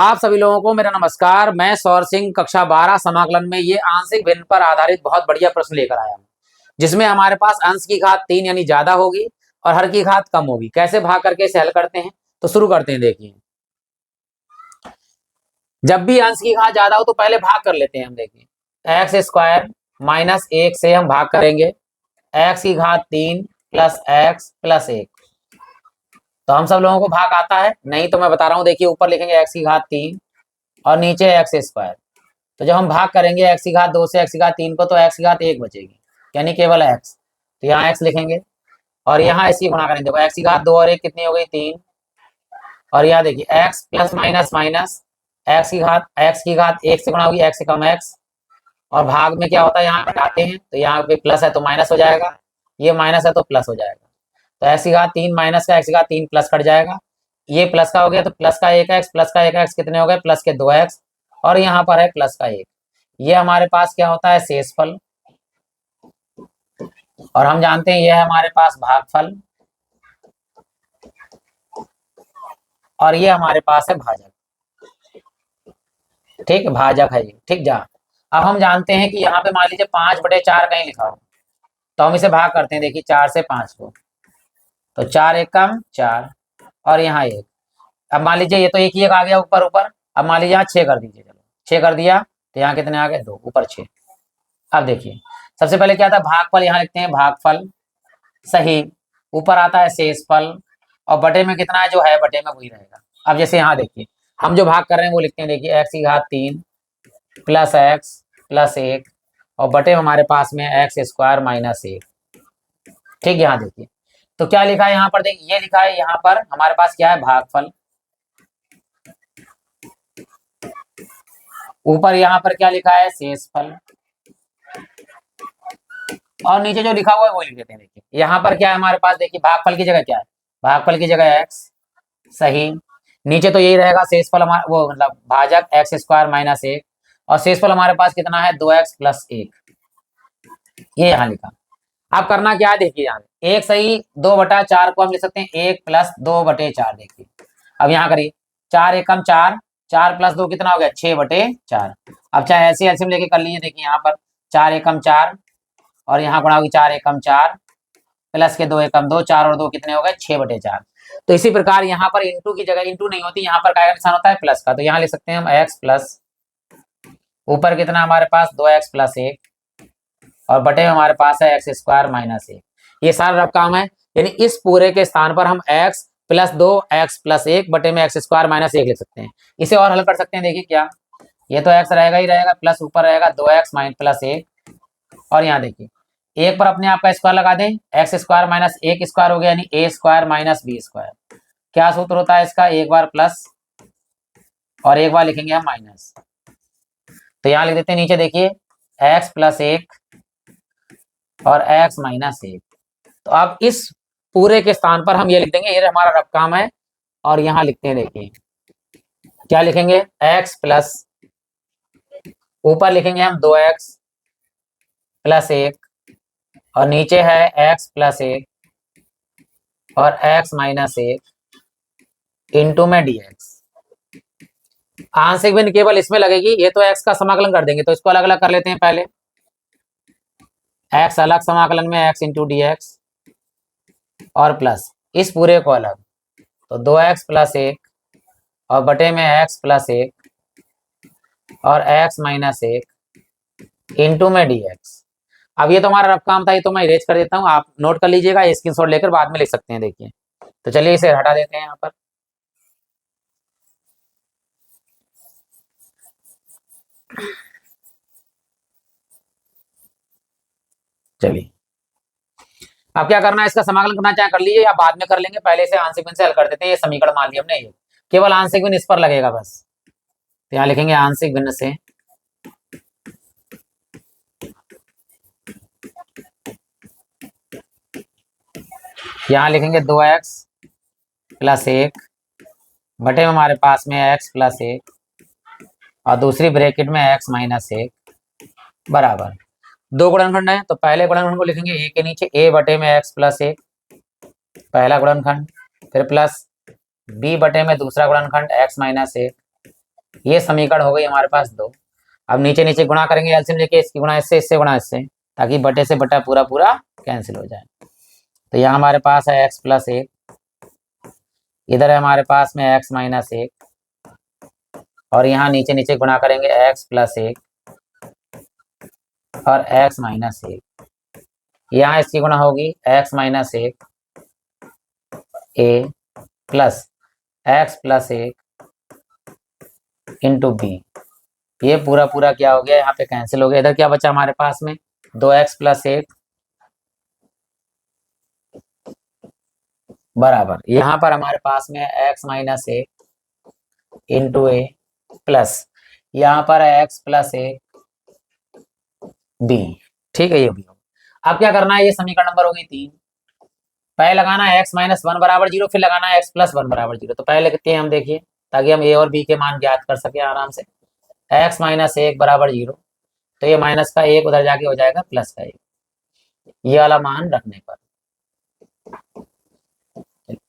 आप सभी लोगों को मेरा नमस्कार। मैं सौर सिंह कक्षा 12 समाकलन में ये आंशिक भिन्न पर आधारित बहुत बढ़िया प्रश्न लेकर आया हूँ, जिसमें हमारे पास अंश की घात 3 यानी ज्यादा होगी और हर की घात कम होगी। कैसे भाग करके इसे हल करते हैं, तो शुरू करते हैं। देखिए, जब भी अंश की घात ज्यादा हो तो पहले भाग कर लेते हैं हम। देखिए, एक्स स्क्वायर माइनस 1 से हम भाग करेंगे एक्स की घात 3 प्लस एक्स प्लस 1। तो हम सब लोगों को भाग आता है? नहीं, तो मैं बता रहा हूँ। देखिए, ऊपर लिखेंगे एक्स की घात 3 और नीचे एक्स स्क्वायर। तो जब हम भाग करेंगे एक्स की घात 2 से एक्स की घात 3 को, तो एक्स की घात 1 बचेगी, यानी केवल एक्स। तो यहाँ एक्स लिखेंगे और यहाँ इसकी गुणा करेंगे। देखो, एक्स की घात 2 और 1 कितनी हो गई? 3। और यहाँ देखिए, x plus minus minus x की घात 1 से गुणा होगी, एक्स से कम एक्स। और भाग में क्या होता है, यहाँ घटाते हैं, तो यहाँ पे प्लस है तो माइनस हो जाएगा, ये माइनस है तो प्लस हो जाएगा। तो एक्स की घात 3 माइनस का एक्स की घात 3 प्लस कट जाएगा, ये प्लस का हो गया, तो प्लस का 1x प्लस का 1x कितने हो गए? प्लस के 2x। और यहाँ पर है प्लस का 1। ये हमारे पास क्या होता है? शेषफल। और हम जानते हैं यह हमारे पास भागफल और ये हमारे पास है भाजक। ठीक, भाजक है ये। ठीक जा। अब हम जानते हैं कि यहाँ पे मान लीजिए 5/4 कहीं लिखा हो, तो हम इसे भाग करते हैं। देखिए, 4 से 5 को, तो 4 एकम 4 और यहाँ 1। अब मान लीजिए ये तो एक ही एक आ गया ऊपर ऊपर। अब मान लीजिए यहाँ 6 कर दीजिए। चलो, 6 कर दिया तो यहाँ कितने आ गए? 2 ऊपर 6। अब देखिए, सबसे पहले क्या था? भागफल। यहाँ लिखते हैं भागफल, सही। ऊपर आता है शेषफल और बटे में कितना है? जो है बटे में वही रहेगा। अब जैसे यहाँ देखिए, हम जो भाग कर रहे हैं वो लिखते हैं। देखिए, एक्स की घात 3 प्लस एक्स प्लस 1 और बटे में हमारे पास में एक्स स्क्वायर माइनस 1। ठीक, यहाँ देखिए, तो क्या लिखा है यहाँ पर? देखिए, ये लिखा है यहाँ पर हमारे पास क्या है? भागफल। ऊपर यहाँ पर क्या लिखा है? शेषफल। और नीचे जो लिखा हुआ है वो लिख देते हैं। देखिए, यहाँ पर क्या है हमारे पास? देखिए, भागफल की जगह क्या है? भागफल की जगह एक्स, सही। नीचे तो यही रहेगा शेषफल हमारा, वो मतलब भाजक एक्स स्क्वायर माइनस 1। और शेषफल हमारे पास कितना है? 2x plus 1। ये यहाँ लिखा। अब करना क्या है? देखिए, यहाँ 1 सही 2/4 को हम लिख सकते हैं 1 प्लस 2/4। देखिए, अब यहाँ करिए, 4 एकम 4, 4 प्लस 2 कितना हो गया? 6/4। अब चाहे ऐसे एलसीएम लेके कर लीजिए। देखिए, यहाँ पर 4 एकम 4 और यहाँ गुणा होगी 4 एकम 4 प्लस के 2 एकम 2, 4 और 2 कितने हो गए? 6/4। तो इसी प्रकार यहाँ पर इंटू की जगह इंटू नहीं होती, यहाँ पर क्या निशान होता है? प्लस का। तो यहाँ लिख सकते हैं हम एक्स प्लस, ऊपर कितना हमारे पास? 2x प्लस 1 और बटे में हमारे पास है एक्स स्क्वायर माइनस 1। ये सारा रफ काम है, यानी इस पूरे के स्थान पर हम x प्लस 2 एक्स प्लस 1 बटे में एक्स स्क्वायर माइनस 1 लिख सकते हैं। इसे और हल कर सकते हैं। देखिए क्या, ये तो x रहेगा ही रहेगा, प्लस ऊपर रहेगा 2x माइनस प्लस 1। और यहाँ देखिए, एक पर अपने आप का स्क्वायर लगा दें, एक्स स्क्वायर माइनस 1 स्क्वायर हो गया, यानी ए स्क्वायर माइनस बी स्क्वायर। क्या सूत्र होता है इसका? एक बार प्लस और एक बार लिखेंगे हम माइनस। तो यहाँ लिख देते हैं नीचे। देखिए, एक्स प्लस 1 और एक्स माइनस 1। तो अब इस पूरे के स्थान पर हम ये लिख देंगे, ये हमारा रफ काम है। और यहाँ लिखते हैं, देखिए क्या लिखेंगे? एक्स प्लस, ऊपर लिखेंगे हम 2x प्लस 1 और नीचे है एक्स प्लस 1 और एक्स माइनस 1 इंटू में dx। आंशिक भिन्न केवल इसमें लगेगी, ये तो x का समाकलन कर देंगे, तो इसको अलग अलग कर लेते हैं पहले। x अलग समाकलन में x इंटू dx और प्लस इस पूरे को अलग, तो 2x प्लस 1 और बटे में x प्लस 1 और x माइनस 1 इंटू में dx। अब ये तो हमारा रफ काम था, ये तो मैं इरेज कर देता हूँ, आप नोट कर लीजिएगा, स्क्रीनशॉट लेकर बाद में लिख सकते हैं। देखिए, तो चलिए इसे हटा देते हैं यहाँ पर। चलिए, अब क्या करना है? इसका समाकलन करना चाहे कर लीजिए या बाद में कर लेंगे, पहले से आंशिक भिन्न से हल कर देते हैं। ये समीकरण मान लिया हमने, ये केवल आंशिक भिन्न इस पर लगेगा बस। तो यहाँ लिखेंगे आंशिक भिन्न से यहाँ लिखेंगे 2x प्लस 1 बटे में हमारे पास में x प्लस 1 और दूसरी ब्रैकेट में x माइनस 1 बराबर, दो गुणनखंड है तो पहले गुणनखंड को लिखेंगे a के नीचे a बटे में x प्लस 1 पहला गुणनखंड, फिर प्लस b बटे में दूसरा गुणनखंड x माइनस 1 ये समीकरण हो गई हमारे पास 2। अब नीचे नीचे गुणा करेंगे, एलसीएम लेके इसकी गुणा इससे गुणा इससे, ताकि बटे से बटा पूरा पूरा कैंसिल हो जाए। तो यहाँ हमारे पास है x प्लस 1, इधर है हमारे पास में x माइनस 1, और यहाँ नीचे नीचे गुणा करेंगे x प्लस 1 और x माइनस 1। यहाँ इसकी गुणा होगी x minus 1 a plus x plus 1 into B. ये पूरा पूरा क्या हो गया, यहाँ पे कैंसिल हो गया। इधर क्या बचा हमारे पास में, 2x प्लस 1 बराबर, यहाँ पर हमारे पास में x माइनस 1 इंटू ए प्लस यहाँ पर है x प्लस 1 बी। ठीक है, ये भी। अब क्या करना है, ये समीकरण नंबर हो गई 3। पहले लगाना है x माइनस 1 बराबर 0, फिर लगाना है x प्लस 1 बराबर 0। तो पहले लिखते हैं हम, देखिए, ताकि हम a और b के मान ज्ञात कर सके आराम से। x माइनस 1 बराबर 0, तो ये माइनस का 1 उधर जाके हो जाएगा प्लस का 1, ये वाला मान रखने पर।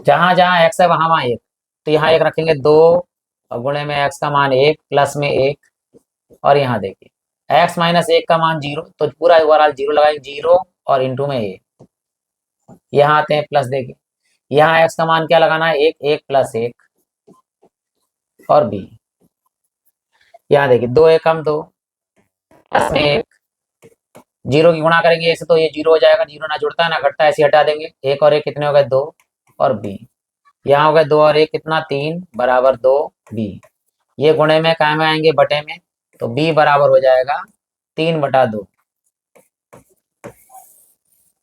जहां जहां x है वहां वहां 1, तो यहाँ 1 रखेंगे 2 और गुणे में x का मान 1 प्लस में 1, और यहाँ देखिए x माइनस 1 का मान 0, तो पूरा ओवरऑल 0 लगाएंगे, 0 और इंटू में 1। यहाँ आते हैं प्लस, देखिए यहाँ x का मान क्या लगाना है, 1, 1 प्लस 1 और b। यहाँ देखिए 2 1 हम 2 प्लस में 1, 0 की गुणा करेंगे ऐसे तो ये 0 हो जाएगा, 0 ना जुड़ता है ना घटता है, ऐसे हटा देंगे। 1 और 1 कितने हो गए, 2 और b। यहाँ हो गए 2 और 1 कितना, 3 बराबर 2 b। ये गुणे में काय में आएंगे, बटे में, तो b बराबर हो जाएगा 3 बटा 2।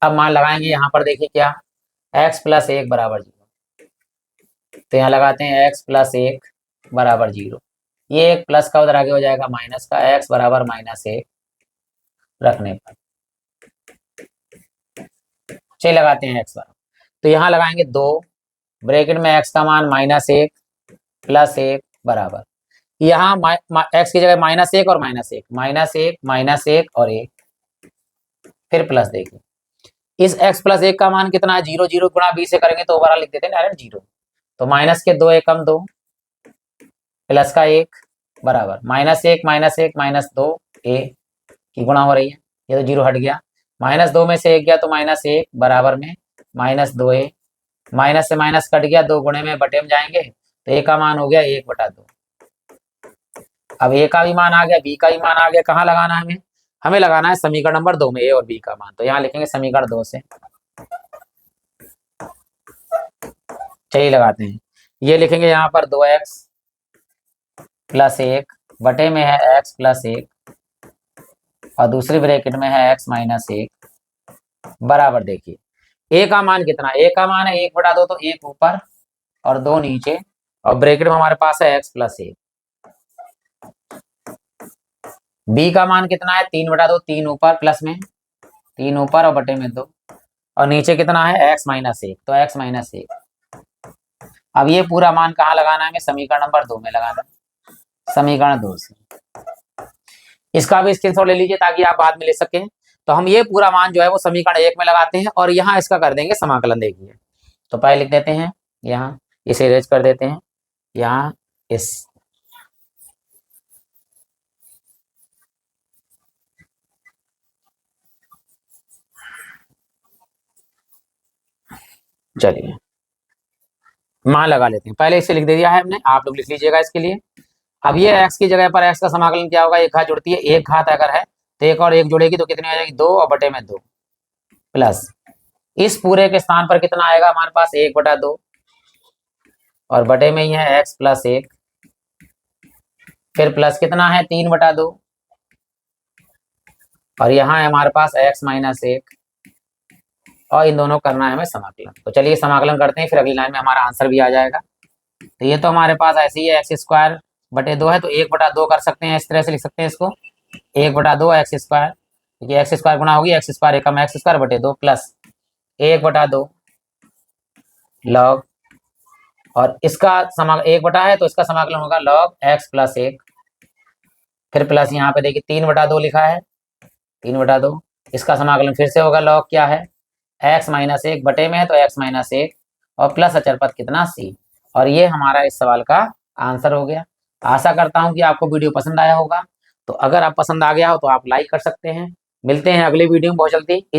अब मान लगाएंगे यहाँ पर, देखिए क्या, x प्लस 1 बराबर 0, तो यहाँ लगाते हैं x प्लस 1 बराबर 0। ये एक प्लस का उधर आगे हो जाएगा माइनस का, x बराबर माइनस 1 रखने पर। चलिए लगाते हैं x बराबर, तो यहाँ लगाएंगे 2 ब्रैकेट में x का मान माइनस 1 प्लस 1 बराबर, यहाँ x की जगह माइनस 1 और माइनस 1, माइनस 1 माइनस 1 और 1, फिर प्लस। देखिए इस x प्लस 1 का मान कितना है, 0, 0 गुणा b से करेंगे तो ओवरऑल लिख देते हैं डायरेक्ट 0। तो माइनस के 2 1 2 प्लस का 1 बराबर माइनस 1 माइनस 2 a की गुणा हो रही है, ये तो 0 हट गया। माइनस 2 में से 1 गया तो माइनस 1 बराबर में माइनस 2a, माइनस से माइनस कट गया, 2 गुणे में बटे में जाएंगे, तो a का मान हो गया 1 बटा 2। अब a का भी मान आ गया, b का भी मान आ गया। कहाँ लगाना है हमें, हमें लगाना है समीकरण नंबर 2 में a और b का मान। तो यहाँ लिखेंगे समीकरण 2 से, चलिए लगाते हैं। ये लिखेंगे यहाँ पर 2x प्लस 1 बटे में है x प्लस 1 और दूसरी ब्रैकेट में है x माइनस 1 बराबर। देखिए a का मान कितना, a का मान है 1 बटा 2, तो 1 ऊपर और 2 नीचे, और ब्रैकेट में हमारे पास है x प्लस 1। b का मान कितना है, 3 बटा 2, 3 ऊपर प्लस में 3 ऊपर और बटे में 2, और नीचे कितना है x माइनस 1, तो x माइनस 1। अब ये पूरा मान कहाँ लगाना है, हमें समीकरण नंबर 2 में लगाना है, समीकरण 2 से। इसका भी स्क्रीनशॉट ले लीजिए ताकि आप बाद में ले सकें। तो हम ये पूरा मान जो है वो समीकरण 1 में लगाते हैं और यहाँ इसका कर देंगे समाकलन। देखिए तो पहले लिख देते हैं, यहाँ इसे इरेज कर देते हैं, यहाँ इस चलिए मान लगा लेते हैं। पहले इसे लिख दे दिया है हमने, आप लोग लिख लीजिएगा इसके लिए। अब ये x की जगह पर x का समाकलन क्या होगा, एक घात जुड़ती है, एक घात अगर है तो एक और एक जुड़ेगी तो कितनी आ जाएगी, 2 और बटे में 2 प्लस इस पूरे के स्थान पर कितना आएगा हमारे पास, 1 बटा 2 और बटे में ही है x प्लस 1, फिर प्लस कितना है 3 बटा 2 और यहाँ है हमारे पास x माइनस 1, और इन दोनों करना है हमें समाकलन। तो चलिए समाकलन करते हैं, फिर अगली लाइन में हमारा आंसर भी आ जाएगा। तो ये तो हमारे पास ऐसे ही है, एक्स स्क्वायर बटे 2 है, तो 1 बटा 2 कर सकते हैं, इस तरह से लिख सकते हैं इसको, 1 बटा 2 एक्स स्क्वायर, क्योंकि एक्स स्क्वायर गुणा होगी एक्स स्क्वायर एकम एक्स स्क्वायर बटे 2 प्लस 1 बटा 2 लॉग, और इसका 1 बटा है तो इसका समाकलन होगा लॉग एक्स प्लस 1, फिर प्लस यहाँ पे देखिए 3 बटा 2 लिखा है, 3 बटा 2, इसका समाकलन फिर से होगा लॉग क्या है, एक्स माइनस 1 बटे में है तो एक्स माइनस 1 और प्लस अचर पद कितना c, और ये हमारा इस सवाल का आंसर हो गया। आशा करता हूँ कि आपको वीडियो पसंद आया होगा। तो अगर आप पसंद आ गया हो तो आप लाइक कर सकते हैं। मिलते हैं अगले वीडियो में बहुत जल्दी।